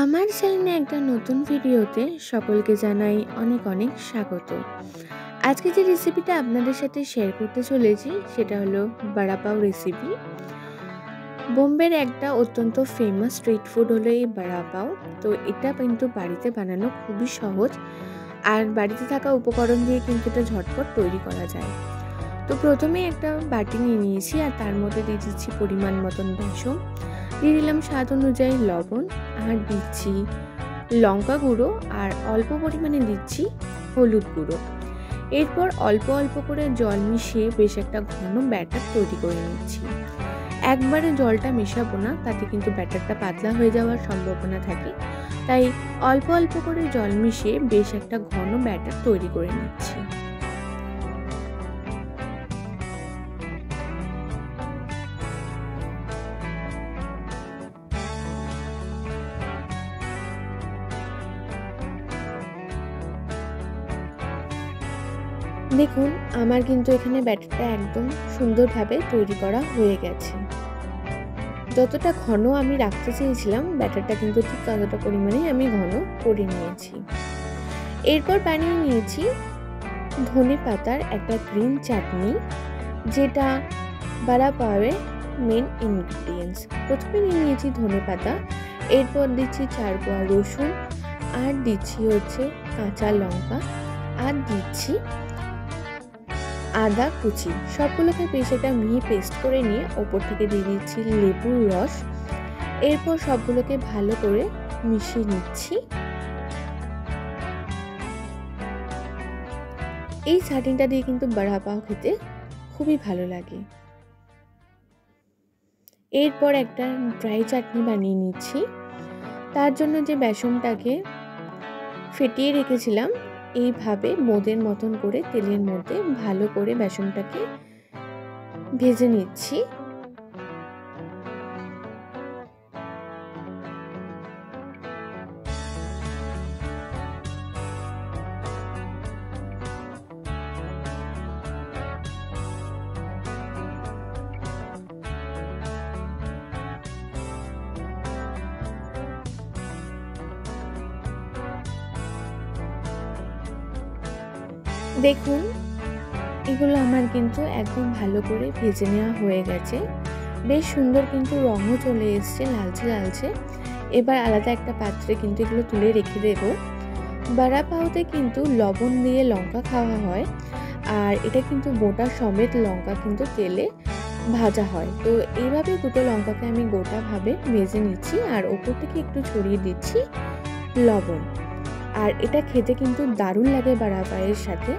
আমার চ্যানেলে একটা নতুন ভিডিওতে সকলকে জানাই অনেক অনেক স্বাগত। আজকে যে রেসিপিটা আপনাদের সাথে শেয়ার করতে চলেছি সেটা হলো বড়া পাও রেসিপি। বোম্বের একটা অত্যন্ত ফেমাস স্ট্রিট ফুড হলো এই বড়া পাও। তো এটা কিন্তু বাড়িতে বানানো খুবই সহজ, আর বাড়িতে থাকা উপকরণ দিয়ে কিন্তু এটা ঝটপট তৈরি করা যায়। তো প্রথমে একটা বাটি নিয়ে নিয়েছি, আর তার মধ্যে দিয়ে দিচ্ছি পরিমাণ মতন বেসন, দিয়ে দিলাম স্বাদ অনুযায়ী লবণ, আর দিচ্ছি লঙ্কা গুঁড়ো, আর অল্প পরিমাণে দিচ্ছি হলুদ গুঁড়ো। এরপর অল্প অল্প করে জল মিশিয়ে বেশ একটা ঘন ব্যাটার তৈরি করে নিচ্ছি। একবারে জলটা মেশাবো না, তাতে কিন্তু ব্যাটারটা পাতলা হয়ে যাওয়ার সম্ভাবনা থাকে, তাই অল্প অল্প করে জল মিশিয়ে বেশ একটা ঘন ব্যাটার তৈরি করে নিচ্ছি। দেখুন, আমার কিন্তু এখানে ব্যাটারটা একদম সুন্দরভাবে তৈরি করা হয়ে গেছে। যতটা ঘন আমি রাখতে চেয়েছিলাম ব্যাটারটা কিন্তু ঠিক ততটা পরিমাণে আমি ঘন করে নিয়েছি। এরপর বানিয়ে নিয়েছি ধনে পাতার একটা গ্রিন চাটনি, যেটা বড়া পাওয়ের মেন ইনগ্রিডিয়েন্টস। প্রথমে নিয়ে নিয়েছি ধনে পাতা, এরপর দিচ্ছি 4 কোয়া রসুন, আর দিচ্ছি হচ্ছে কাঁচা লঙ্কা, আর দিচ্ছি আদা কুচি। সবগুলোকে বেশ একটা মিহি পেস্ট করে নিয়ে ওপর থেকে দিয়ে দিচ্ছি লেবুর রস। এরপর সবগুলোকে ভালো করে মিশিয়ে নিচ্ছি। এই চাটনিটা দিয়ে কিন্তু বড়া পাও খেতে খুবই ভালো লাগে। এরপর একটা ড্রাই চাটনি বানিয়ে নিচ্ছি। তার জন্য যে বেসনটাকে ফেটিয়ে রেখেছিলাম, এইভাবে মোদের মতন করে তেলের মধ্যে ভালো করে বেসনটাকে ভেজে নিচ্ছি। দেখুন, এগুলো আমার কিন্তু একদম ভালো করে ভেজে নেওয়া হয়ে গেছে। বেশ সুন্দর কিন্তু রঙও চলে এসছে লালচে লালচে। এবার আলাদা একটা পাত্রে কিন্তু এগুলো তুলে রেখে দেব। বড়া পাওতে কিন্তু লবণ দিয়ে লঙ্কা খাওয়া হয়, আর এটা কিন্তু গোটা সমেত লঙ্কা কিন্তু তেলে ভাজা হয়। তো এইভাবে দুটো লঙ্কাকে আমি গোটাভাবে ভেজে নিচ্ছি, আর ওপর থেকে একটু ছড়িয়ে দিচ্ছি লবণ। আর এটা খেতে কিন্তু দারুণ লাগে বড়া পাওয়ের সাথে।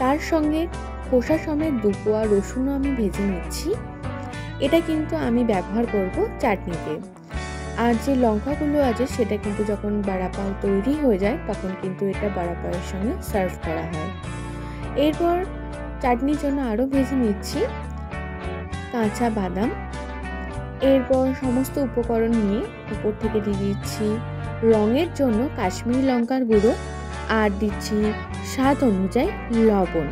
তার সঙ্গে খোসা সমেত 2 কোয়া রসুনও আমি ভেজে নিচ্ছি। এটা কিন্তু আমি ব্যবহার করব চাটনিতে। আর যে লঙ্কাগুলো আছে সেটা কিন্তু যখন বড়া পাও তৈরি হয়ে যায় তখন কিন্তু এটা বড়া পাওয়ের সঙ্গে সার্ভ করা হয়। এরপর চাটনির জন্য আরও ভেজে নিচ্ছি কাঁচা বাদাম। এরপর সমস্ত উপকরণ নিয়ে উপর থেকে দিয়ে দিচ্ছি রঙের জন্য কাশ্মীরি লঙ্কার গুঁড়ো, আর দিচ্ছি স্বাদ অনুযায়ী লবণ।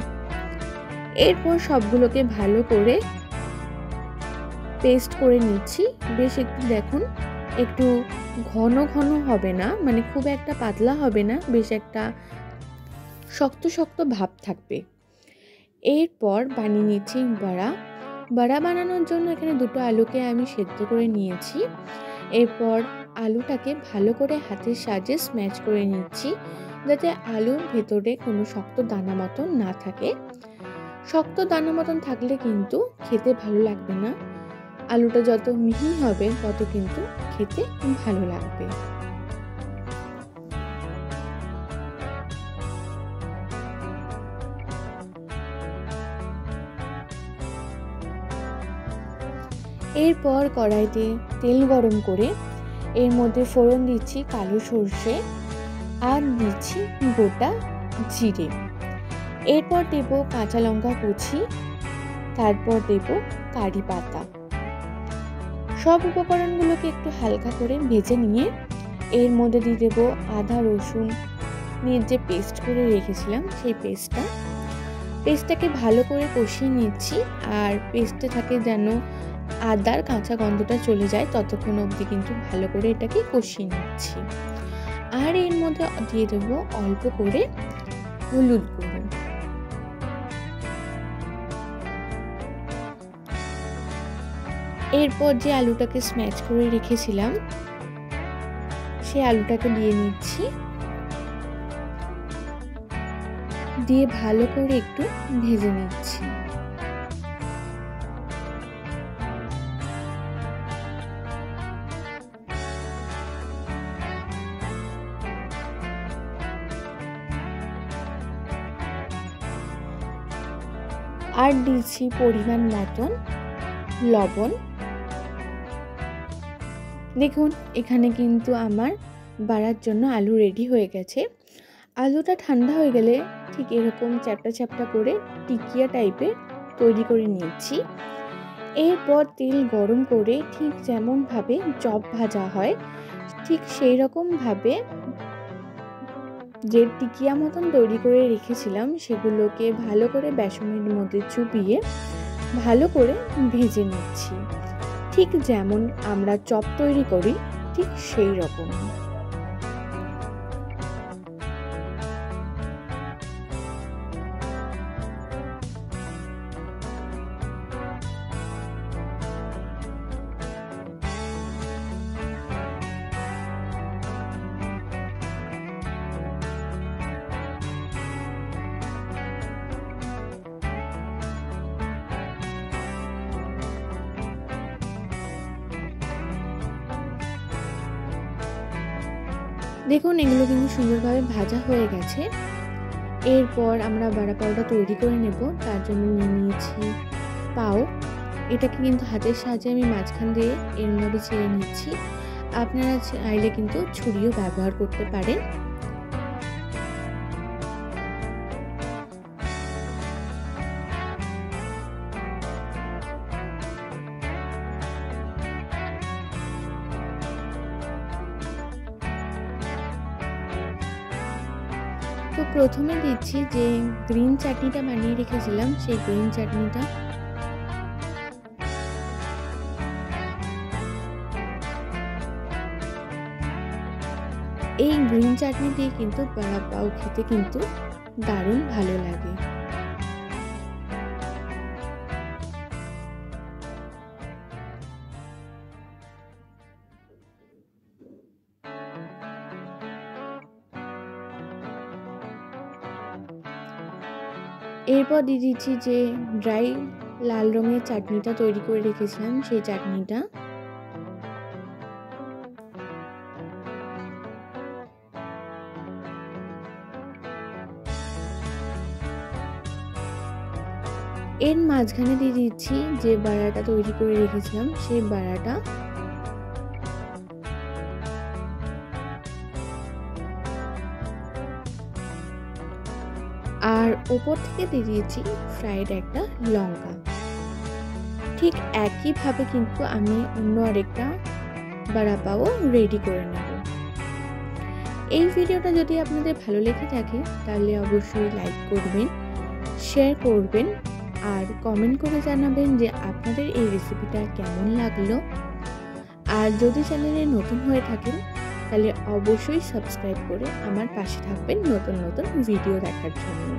এরপর সবগুলোকে ভালো করে পেস্ট করে নিচ্ছি। বেশ একটু দেখুন, একটু ঘন ঘন হবে না, মানে খুব একটা পাতলা হবে না, বেশ একটা শক্ত শক্ত ভাব থাকবে। এরপর বানিয়ে নিচ্ছি বড়া। বড়া বানানোর জন্য এখানে 2টো আলুকে আমি সেদ্ধ করে নিয়েছি। এরপর আলুটাকে ভালো করে হাতের সাহায্যে স্ম্যাশ করে নিচ্ছি, যাতে আলুর ভেতরে কোনো শক্ত দানা মতন না থাকে। শক্ত দানা মতন থাকলে কিন্তু খেতে ভালো লাগবে না। আলুটা যত মিহি হবে তত কিন্তু খেতে ভালো লাগবে। এরপর কড়াইতে তেল গরম করে এর মধ্যে ফোড়ন দিচ্ছি কালো সর্ষে, আর দিচ্ছি গোটা জিরে। এরপর দেব কাঁচা লঙ্কা কুচি, তারপর দেব কারি পাতা। সব উপকরণগুলোকে একটু হালকা করে ভেজে নিয়ে এর মধ্যে দিয়ে দেবো আদা রসুন নিয়ে যে পেস্ট করে রেখেছিলাম সেই পেস্টটাকে ভালো করে কষিয়ে নিচ্ছি। আর পেস্টে থাকে যেন আদার কাঁচা গন্ধটা চলে যায় ততক্ষণ অবধি কিন্তু ভালো করে এটাকে কষিয়ে নিচ্ছি। আর এর মধ্যে দিয়ে দেবো অল্প করে হলুদ গুঁড়ো। এরপর যে আলুটাকে স্ম্যাশ করে রেখেছিলাম সেই আলুটাকে দিয়ে নিচ্ছি, দিয়ে ভালো করে একটু ভেজে নিচ্ছি। আর দিচ্ছি পরিমাণ মতন লবণ। দেখুন এখানে কিন্তু আমার বাড়ার জন্য আলু রেডি হয়ে গেছে। আলুটা ঠান্ডা হয়ে গেলে ঠিক এরকম চ্যাপটা চ্যাপটা করে টিকিয়া টাইপের তৈরি করে নিচ্ছি। এরপর তেল গরম করে ঠিক যেমনভাবে চপ ভাজা হয় ঠিক সেই রকমভাবে যে টিকিয়া মতন তৈরি করে রেখেছিলাম সেগুলোকে ভালো করে বেসনের মধ্যে চুবিয়ে ভালো করে ভেজে নিচ্ছি, ঠিক যেমন আমরা চপ তৈরি করি ঠিক সেই রকম। দেখুন এগুলো কিন্তু সুন্দরভাবে ভাজা হয়ে গেছে। এরপর আমরা বড়া পাউটা তৈরি করে নেব। তার জন্য নিয়ে নিয়েছি পাও। এটাকে কিন্তু হাতের সাহায্যে আমি মাঝখান দিয়ে এরমভাবে ছেড়ে নিচ্ছি। আপনারা চাইলে কিন্তু ছুরিও ব্যবহার করতে পারেন। তো প্রথমে দিচ্ছি যে গ্রিন চাটনিটা বানিয়ে রেখেছিলাম সেই গ্রিন চাটনিটা। এই গ্রিন চাটনি দিয়ে কিন্তু বড়া পাও খেতে কিন্তু দারুণ ভালো লাগে। এরপর দিয়ে দিচ্ছি যে ড্রাই লাল রঙের চাটনিটা তৈরি করে রেখেছিলাম সেই চাটনিটা। এর মাঝখানে দিয়ে দিচ্ছি যে বাড়াটা তৈরি করে রেখেছিলাম সেই বাড়াটা। আর ওপর থেকে দিয়ে দিয়েছি ফ্রাইড একটা লঙ্কা। ঠিক একইভাবে কিন্তু আমি অন্য আরেকটা বড়া পাও রেডি করে নেব। এই ভিডিওটা যদি আপনাদের ভালো লেগে থাকে তাহলে অবশ্যই লাইক করবেন, শেয়ার করবেন আর কমেন্ট করে জানাবেন যে আপনাদের এই রেসিপিটা কেমন লাগলো। আর যদি চ্যানেলে নতুন হয়ে থাকেন তাহলে অবশ্যই সাবস্ক্রাইব করে আমার পাশে থাকবেন নতুন নতুন ভিডিও দেখার জন্য।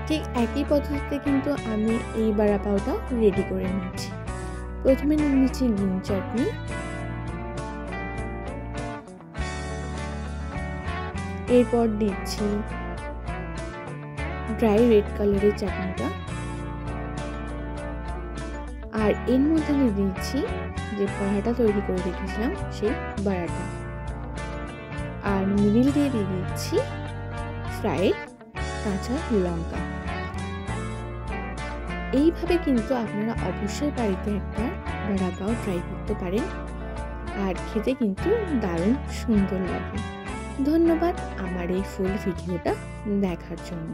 ঠিক একই পদ্ধতিতে কিন্তু আমি এই বড়া পাওটা রেডি করে নিচ্ছি। প্রথমে নিয়ে নিচ্ছি গ্রিন চাটনি, এরপর দিচ্ছি ড্রাই রেড কালারের চাটনিটা, আর এর মধ্যে দিয়ে দিচ্ছি যে বড়াটা তৈরি করে রেখেছিলাম সেই বড়াটা, আর মিডিল দিয়ে দিয়ে দিচ্ছি ফ্রাইড কাঁচা লঙ্কা। এইভাবে কিন্তু আপনারা অবশ্যই বাড়িতে একটা বড়া পাও ট্রাই করতে পারেন, আর খেতে কিন্তু দারুণ সুন্দর লাগে। ধন্যবাদ আমার এই ফুল ভিডিওটা দেখার জন্য।